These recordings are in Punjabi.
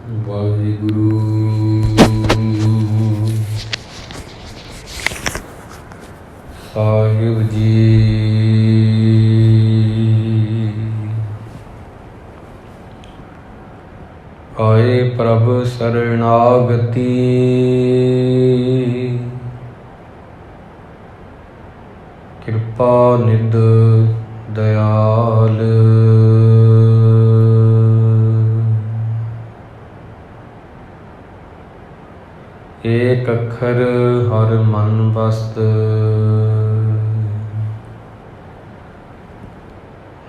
ਵਾਹਿਗੁਰੂ ਸਾਹਿਬ ਜੀ। ਆਏ ਪ੍ਰਭ ਸਰਣਾਗਤੀ, ਕਿਰਪਾ ਨਿਧ ਦਇਆਲ। ਏਕ ਅੱਖਰ ਹਰ ਮਨ ਬਸਤ,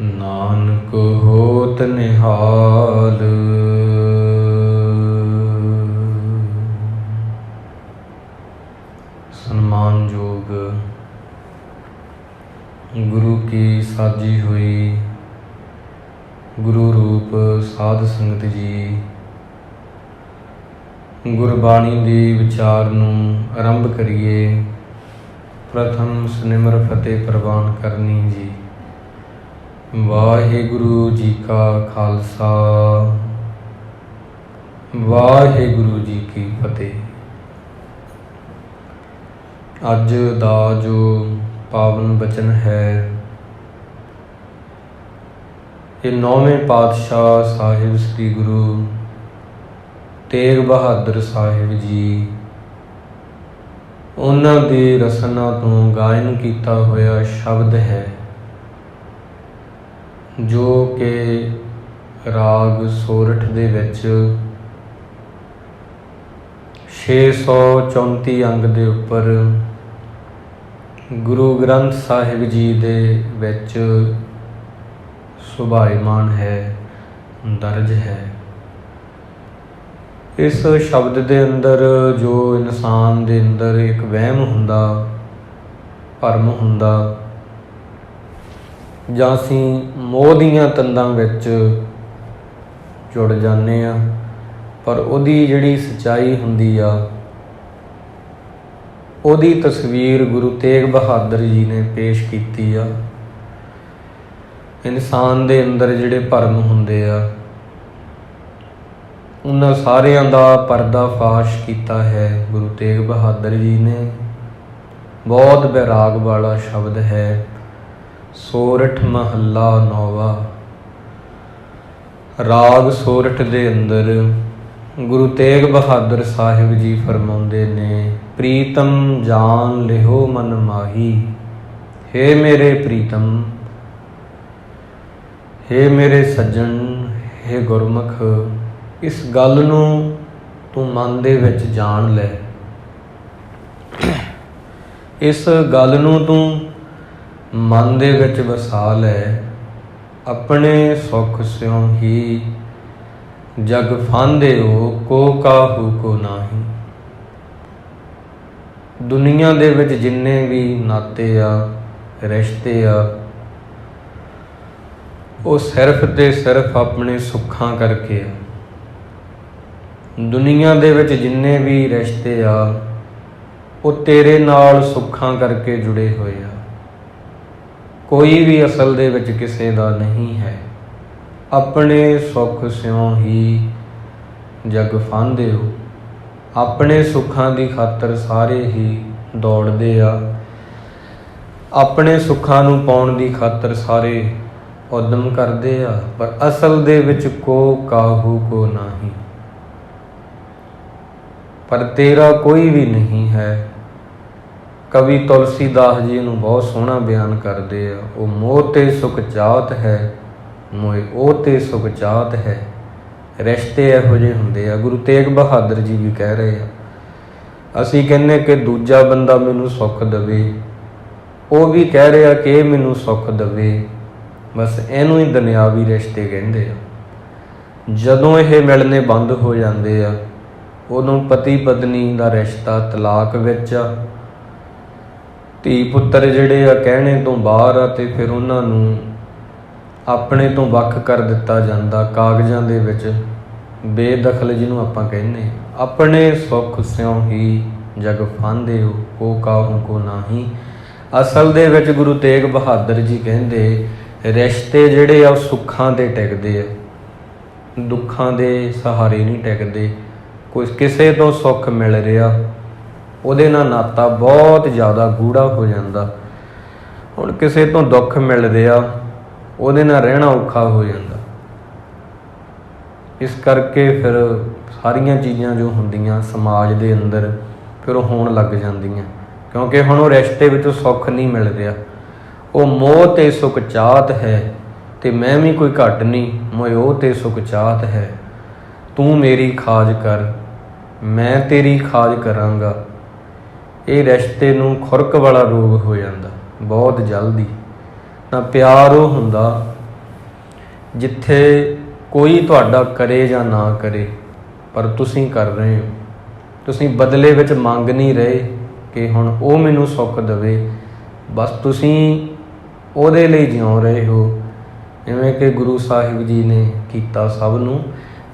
ਨਾਨਕ ਹੋਤ ਨਿਹਾਲ। ਸਨਮਾਨਯੋਗ ਗੁਰੂ ਕੀ ਸਾਜੀ ਹੋਈ ਗੁਰੂ ਰੂਪ ਸਾਧ ਸੰਗਤ ਜੀ, ਗੁਰਬਾਣੀ ਦੇ ਵਿਚਾਰ ਨੂੰ ਆਰੰਭ ਕਰੀਏ। ਪ੍ਰਥਮ ਸਨਿਮਰ ਫਤਿਹ ਪ੍ਰਵਾਨ ਕਰਨੀ ਜੀ। ਵਾਹਿਗੁਰੂ ਜੀ ਕਾ ਖਾਲਸਾ, ਵਾਹਿਗੁਰੂ ਜੀ ਕੀ ਫਤਿਹ। ਅੱਜ ਦਾ ਜੋ ਪਾਵਨ ਬਚਨ ਹੈ, ਇਹ 9ਵੇਂ ਪਾਤਸ਼ਾਹ ਸਾਹਿਬ ਸ੍ਰੀ ਗੁਰੂ ਤੇਗ ਬਹਾਦਰ ਸਾਹਿਬ ਜੀ, ਉਹਨਾਂ ਦੀ ਰਸਨਾ ਤੋਂ ਗਾਇਨ ਕੀਤਾ ਹੋਇਆ ਸ਼ਬਦ ਹੈ, ਜੋ ਕਿ ਰਾਗ ਸੋਰਠ ਦੇ ਵਿੱਚ 634 ਅੰਗ ਦੇ ਉੱਪਰ ਗੁਰੂ ਗ੍ਰੰਥ ਸਾਹਿਬ ਜੀ ਦੇ ਵਿੱਚ ਸੁਭਾਇਮਾਨ ਹੈ, ਦਰਜ ਹੈ। ਇਸ ਸ਼ਬਦ ਦੇ ਅੰਦਰ ਜੋ ਇਨਸਾਨ ਦੇ ਅੰਦਰ ਇੱਕ ਵਹਿਮ ਹੁੰਦਾ, ਭਰਮ ਹੁੰਦਾ, ਜਾਂ ਅਸੀਂ ਮੋਹ ਦੀਆਂ ਤੰਦਾਂ ਵਿੱਚ ਜੁੜ ਜਾਂਦੇ ਹਾਂ, ਪਰ ਉਹਦੀ ਜਿਹੜੀ ਸੱਚਾਈ ਹੁੰਦੀ ਆ, ਉਹਦੀ ਤਸਵੀਰ ਗੁਰੂ ਤੇਗ ਬਹਾਦਰ ਜੀ ਨੇ ਪੇਸ਼ ਕੀਤੀ ਆ। ਇਨਸਾਨ ਦੇ ਅੰਦਰ ਜਿਹੜੇ ਭਰਮ ਹੁੰਦੇ ਆ, ਉਹਨਾਂ ਸਾਰਿਆਂ ਦਾ ਪਰਦਾਫਾਸ਼ ਕੀਤਾ ਹੈ ਗੁਰੂ ਤੇਗ ਬਹਾਦਰ ਜੀ ਨੇ। ਬਹੁਤ ਵੈਰਾਗ ਵਾਲਾ ਸ਼ਬਦ ਹੈ, ਸੋਰਠ ਮਹੱਲਾ 9ਵਾਂ। ਰਾਗ ਸੋਰਠ ਦੇ ਅੰਦਰ ਗੁਰੂ ਤੇਗ ਬਹਾਦਰ ਸਾਹਿਬ ਜੀ ਫਰਮਾਉਂਦੇ ਨੇ, ਪ੍ਰੀਤਮ ਜਾਨ ਲਿਹੋ ਮਨ ਮਾਹੀ, ਹੇ ਮੇਰੇ ਪ੍ਰੀਤਮ, ਹੇ ਮੇਰੇ ਸੱਜਣ, ਹੇ ਗੁਰਮੁਖ, ਇਸ ਗੱਲ ਨੂੰ ਤੂੰ ਮਨ ਦੇ ਵਿੱਚ ਜਾਣ ਲੈ। ਇਸ ਗੱਲ ਨੂੰ ਤੂੰ ਮਨ ਦੇ ਵਿੱਚ ਵਸਾ ਲੈ। ਆਪਣੇ ਸੁੱਖ ਸਿਉ ਹੀ ਜਗ ਫਾਂਦਿਓ, ਕੋ ਕਾਹੂ ਕੋ ਨਾਹੀ। ਦੁਨੀਆ ਦੇ ਵਿੱਚ ਜਿੰਨੇ ਵੀ ਨਾਤੇ ਆ, ਰਿਸ਼ਤੇ ਆ, ਉਹ ਸਿਰਫ ਤੇ ਸਿਰਫ ਆਪਣੇ ਸੁੱਖਾਂ ਕਰਕੇ ਆ। ਦੁਨੀਆ ਦੇ ਵਿੱਚ ਜਿੰਨੇ ਵੀ ਰਿਸ਼ਤੇ ਆ, ਉਹ ਤੇਰੇ ਨਾਲ ਸੁੱਖਾਂ ਕਰਕੇ ਜੁੜੇ ਹੋਏ ਆ। ਕੋਈ ਵੀ ਅਸਲ ਦੇ ਵਿੱਚ ਕਿਸੇ ਦਾ ਨਹੀਂ ਹੈ। ਆਪਣੇ ਸੁੱਖ ਸਿਉ ਹੀ ਜਗ ਫਾਂਦਿਓ, ਆਪਣੇ ਸੁੱਖਾਂ ਦੀ ਖਾਤਰ ਸਾਰੇ ਹੀ ਦੌੜਦੇ ਆ। ਆਪਣੇ ਸੁੱਖਾਂ ਨੂੰ ਪਾਉਣ ਦੀ ਖਾਤਰ ਸਾਰੇ ਉਦਮ ਕਰਦੇ ਆ, ਪਰ ਅਸਲ ਦੇ ਵਿੱਚ ਕੋ ਕਾਹੂ ਕੋ ਨਾਹੀ। ਪਰ ਤੇਰਾ ਕੋਈ ਵੀ ਨਹੀਂ ਹੈ। ਕਵੀ ਤੁਲਸੀਦਾਸ ਜੀ ਨੂੰ ਬਹੁਤ ਸੋਹਣਾ ਬਿਆਨ ਕਰਦੇ ਆ, ਉਹ ਮੋਹ ਤੇ ਸੁਖ ਚਾਹਤ ਹੈ, ਮੋਏ ਉਹ ਤੇ ਸੁਖ ਚਾਹਤ ਹੈ। ਰਿਸ਼ਤੇ ਇਹੋ ਜਿਹੇ ਹੁੰਦੇ ਆ। ਗੁਰੂ ਤੇਗ ਬਹਾਦਰ ਜੀ ਵੀ ਕਹਿ ਰਹੇ ਆ, ਅਸੀਂ ਕਹਿੰਦੇ ਕਿ ਦੂਜਾ ਬੰਦਾ ਮੈਨੂੰ ਸੁੱਖ ਦੇਵੇ, ਉਹ ਵੀ ਕਹਿ ਰਿਹਾ ਕਿ ਇਹ ਮੈਨੂੰ ਸੁੱਖ ਦੇਵੇ। ਬਸ ਇਹਨੂੰ ਹੀ ਦੁਨਿਆਵੀ ਰਿਸ਼ਤੇ ਕਹਿੰਦੇ ਆ। ਜਦੋਂ ਇਹ ਮਿਲਣੇ ਬੰਦ ਹੋ ਜਾਂਦੇ ਆ, ਉਦੋਂ ਪਤੀ ਪਤਨੀ ਦਾ ਰਿਸ਼ਤਾ ਤਲਾਕ ਵਿੱਚ ਆ। ਧੀ ਪੁੱਤਰ ਜਿਹੜੇ ਆ ਕਹਿਣੇ ਤੋਂ ਬਾਹਰ ਆ, ਅਤੇ ਫਿਰ ਉਹਨਾਂ ਨੂੰ ਆਪਣੇ ਤੋਂ ਵੱਖ ਕਰ ਦਿੱਤਾ ਜਾਂਦਾ, ਕਾਗਜ਼ਾਂ ਦੇ ਵਿੱਚ ਬੇਦਖਲ ਜਿਹਨੂੰ ਆਪਾਂ ਕਹਿੰਦੇ। ਆਪਣੇ ਸੁੱਖ ਸਿਉ ਹੀ ਜਗ ਫਾਂਦਿਓ, ਕੋ ਕਾਹੂ ਕੋ ਨਾਹੀ। ਅਸਲ ਦੇ ਵਿੱਚ ਗੁਰੂ ਤੇਗ ਬਹਾਦਰ ਜੀ ਕਹਿੰਦੇ, ਰਿਸ਼ਤੇ ਜਿਹੜੇ ਆ ਉਹ ਸੁੱਖਾਂ 'ਤੇ ਟਿਕਦੇ ਆ। ਦੁੱਖਾਂ ਦੇ ਸਹਾਰੇ ਨਹੀਂ ਟਿਕਦੇ। ਕੋਈ ਕਿਸੇ ਤੋਂ ਸੁੱਖ ਮਿਲ ਰਿਹਾ, ਉਹਦੇ ਨਾਲ ਨਾਤਾ ਬਹੁਤ ਜ਼ਿਆਦਾ ਗੂੜਾ ਹੋ ਜਾਂਦਾ। ਹੁਣ ਕਿਸੇ ਤੋਂ ਦੁੱਖ ਮਿਲ ਰਿਹਾ, ਉਹਦੇ ਨਾਲ ਰਹਿਣਾ ਔਖਾ ਹੋ ਜਾਂਦਾ। ਇਸ ਕਰਕੇ ਫਿਰ ਸਾਰੀਆਂ ਚੀਜ਼ਾਂ ਜੋ ਹੁੰਦੀਆਂ ਸਮਾਜ ਦੇ ਅੰਦਰ ਫਿਰ ਉਹ ਹੋਣ ਲੱਗ ਜਾਂਦੀਆਂ, ਕਿਉਂਕਿ ਹੁਣ ਉਹ ਰਿਸ਼ਤੇ ਵਿੱਚ ਸੁੱਖ ਨਹੀਂ ਮਿਲ ਰਿਹਾ। ਉਹ ਮੋਹ ਤੇ ਸੁਖ ਚਾਹਤ ਹੈ, ਤੇ ਮੈਂ ਵੀ ਕੋਈ ਘੱਟ ਨਹੀਂ, ਮੋਹ ਤੇ ਸੁਖ ਚਾਹਤ ਹੈ। ਤੂੰ ਮੇਰੀ ਖਾਜ ਕਰ, ਮੈਂ ਤੇਰੀ ਖਾਜ ਕਰਾਂਗਾ। ਇਹ ਰਿਸ਼ਤੇ ਨੂੰ ਖੁਰਕ ਵਾਲਾ ਰੋਗ ਹੋ ਜਾਂਦਾ ਬਹੁਤ ਜਲਦੀ। ਤਾਂ ਪਿਆਰ ਉਹ ਹੁੰਦਾ ਜਿੱਥੇ ਕੋਈ ਤੁਹਾਡਾ ਕਰੇ ਜਾਂ ਨਾ ਕਰੇ, ਪਰ ਤੁਸੀਂ ਕਰ ਰਹੇ ਹੋ। ਤੁਸੀਂ ਬਦਲੇ ਵਿੱਚ ਮੰਗ ਨਹੀਂ ਰਹੇ ਕਿ ਹੁਣ ਉਹ ਮੈਨੂੰ ਸੁੱਖ ਦੇਵੇ, ਬਸ ਤੁਸੀਂ ਉਹਦੇ ਲਈ ਜਿਉ ਰਹੇ ਹੋ। ਜਿਵੇਂ ਕਿ ਗੁਰੂ ਸਾਹਿਬ ਜੀ ਨੇ ਕੀਤਾ, ਸਭ ਨੂੰ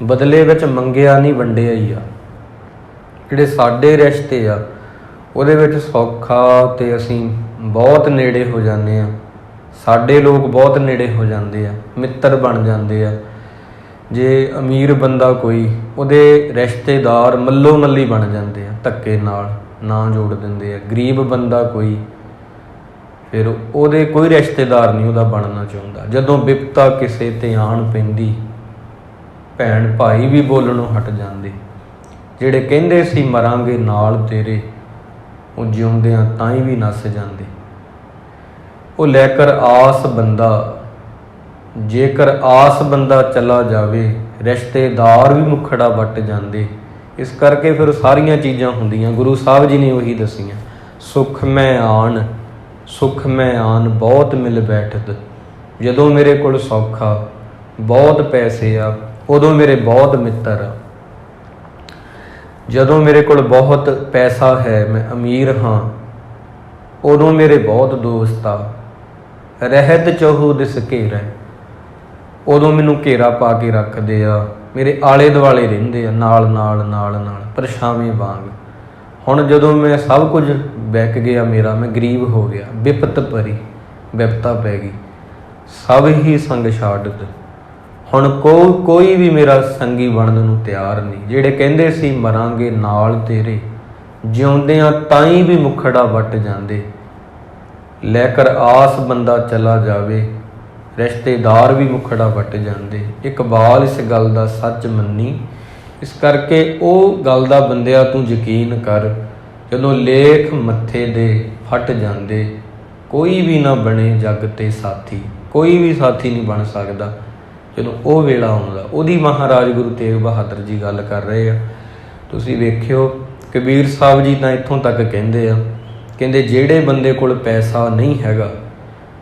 ਬਦਲੇ ਵਿੱਚ ਮੰਗਿਆ ਨਹੀਂ, ਵੰਡਿਆ ਹੀ ਆ। ਜਿਹੜੇ ਸਾਡੇ ਰਿਸ਼ਤੇ ਆ ਉਹਦੇ ਵਿੱਚ ਸੌਖਾ ਤੇ ਅਸੀਂ ਬਹੁਤ ਨੇੜੇ ਹੋ ਜਾਂਦੇ ਆ। ਸਾਡੇ ਲੋਕ ਬਹੁਤ ਨੇੜੇ ਹੋ ਜਾਂਦੇ ਆ, ਮਿੱਤਰ ਬਣ ਜਾਂਦੇ ਆ। ਜੇ ਅਮੀਰ ਬੰਦਾ ਕੋਈ, ਉਹਦੇ ਰਿਸ਼ਤੇਦਾਰ ਮੱਲੋ ਮੱਲੀ ਬਣ ਜਾਂਦੇ ਆ, ਧੱਕੇ ਨਾਲ ਨਾਂ ਜੋੜ ਦਿੰਦੇ ਆ। ਗਰੀਬ ਬੰਦਾ ਕੋਈ, ਫਿਰ ਉਹਦੇ ਕੋਈ ਰਿਸ਼ਤੇਦਾਰ ਨਹੀਂ ਉਹਦਾ ਬਣਨਾ ਚਾਹੁੰਦਾ। ਜਦੋਂ ਵਿਪਤਾ ਕਿਸੇ ਤੇ ਆਣ ਪੈਂਦੀ, ਭੈਣ ਭਾਈ ਵੀ ਬੋਲਣੋਂ ਹਟ ਜਾਂਦੇ। ਜਿਹੜੇ ਕਹਿੰਦੇ ਸੀ ਮਰਾਂਗੇ ਨਾਲ ਤੇਰੇ, ਉਹ ਜਿਉਂਦਿਆਂ ਤਾਂ ਹੀ ਵੀ ਨੱਸ ਜਾਂਦੇ। ਉਹ ਲੈ ਕਰ ਆਸ ਬੰਦਾ, ਜੇਕਰ ਆਸ ਬੰਦਾ ਚਲਾ ਜਾਵੇ, ਰਿਸ਼ਤੇਦਾਰ ਵੀ ਮੁਖੜਾ ਵੱਟ ਜਾਂਦੇ। ਇਸ ਕਰਕੇ ਫਿਰ ਸਾਰੀਆਂ ਚੀਜ਼ਾਂ ਹੁੰਦੀਆਂ ਗੁਰੂ ਸਾਹਿਬ ਜੀ ਨੇ ਉਹੀ ਦੱਸੀਆਂ। ਸੁਖ ਮੈਂ ਆਣ, ਸੁਖ ਮੈਂ ਆਣ ਬਹੁਤ ਮਿਲ ਬੈਠਤ। ਜਦੋਂ ਮੇਰੇ ਕੋਲ ਸੌਖਾ, ਬਹੁਤ ਪੈਸੇ ਆ, ਉਦੋਂ ਮੇਰੇ ਬਹੁਤ ਮਿੱਤਰ ਆ। ਜਦੋਂ ਮੇਰੇ ਕੋਲ ਬਹੁਤ ਪੈਸਾ ਹੈ, ਮੈਂ ਅਮੀਰ ਹਾਂ, ਉਦੋਂ ਮੇਰੇ ਬਹੁਤ ਦੋਸਤ ਆ। ਰਹਿਤ ਚਹੂ ਦਿਸ ਘੇਰਾ, ਉਦੋਂ ਮੈਨੂੰ ਘੇਰਾ ਪਾ ਕੇ ਰੱਖਦੇ ਆ, ਮੇਰੇ ਆਲੇ ਦੁਆਲੇ ਰਹਿੰਦੇ ਆ, ਨਾਲ ਨਾਲ ਨਾਲ ਨਾਲ ਪਰਛਾਵੇਂ ਵਾਂਗ। ਹੁਣ ਜਦੋਂ ਮੈਂ ਸਭ ਕੁਝ ਵਿਕ ਗਿਆ ਮੇਰਾ, ਮੈਂ ਗਰੀਬ ਹੋ ਗਿਆ, ਵਿਪਤ ਭਰੀ ਵਿਪਤਾ ਪੈ ਗਈ, ਸਭ ਹੀ ਸੰਗ ਛਾੜਤ। ਹੁਣ ਕੋਈ ਵੀ ਮੇਰਾ ਸੰਗੀ ਬਣਨ ਨੂੰ ਤਿਆਰ ਨਹੀਂ। ਜਿਹੜੇ ਕਹਿੰਦੇ ਸੀ ਮਰਾਂਗੇ ਨਾਲ ਤੇਰੇ, ਜਿਉਂਦਿਆਂ ਤਾਈਂ ਵੀ ਮੁਖੜਾ ਵੱਟ ਜਾਂਦੇ। ਲੈ ਕਰ ਆਸ ਬੰਦਾ ਚਲਾ ਜਾਵੇ, ਰਿਸ਼ਤੇਦਾਰ ਵੀ ਮੁਖੜਾ ਵੱਟ ਜਾਂਦੇ। ਇਕਬਾਲ ਇਸ ਗੱਲ ਦਾ ਸੱਚ ਮੰਨੀ। ਇਸ ਕਰਕੇ ਉਹ ਗੱਲ ਦਾ ਬੰਦਿਆ ਤੂੰ ਯਕੀਨ ਕਰ, ਜਦੋਂ ਲੇਖ ਮੱਥੇ ਦੇ ਫਟ ਜਾਂਦੇ। ਕੋਈ ਵੀ ਨਾ ਬਣੇ ਜੱਗ ਤੇ ਸਾਥੀ, ਕੋਈ ਵੀ ਸਾਥੀ ਨਹੀਂ ਬਣ ਸਕਦਾ ਜਦੋਂ ਉਹ ਵੇਲਾ ਆਉਂਦਾ। ਉਹਦੀ ਮਹਾਰਾਜ ਗੁਰੂ ਤੇਗ ਬਹਾਦਰ ਜੀ ਗੱਲ ਕਰ ਰਹੇ ਆ। ਤੁਸੀਂ ਵੇਖਿਓ ਕਬੀਰ ਸਾਹਿਬ ਜੀ ਤਾਂ ਇੱਥੋਂ ਤੱਕ ਕਹਿੰਦੇ ਆ, ਕਹਿੰਦੇ ਜਿਹੜੇ ਬੰਦੇ ਕੋਲ ਪੈਸਾ ਨਹੀਂ ਹੈਗਾ,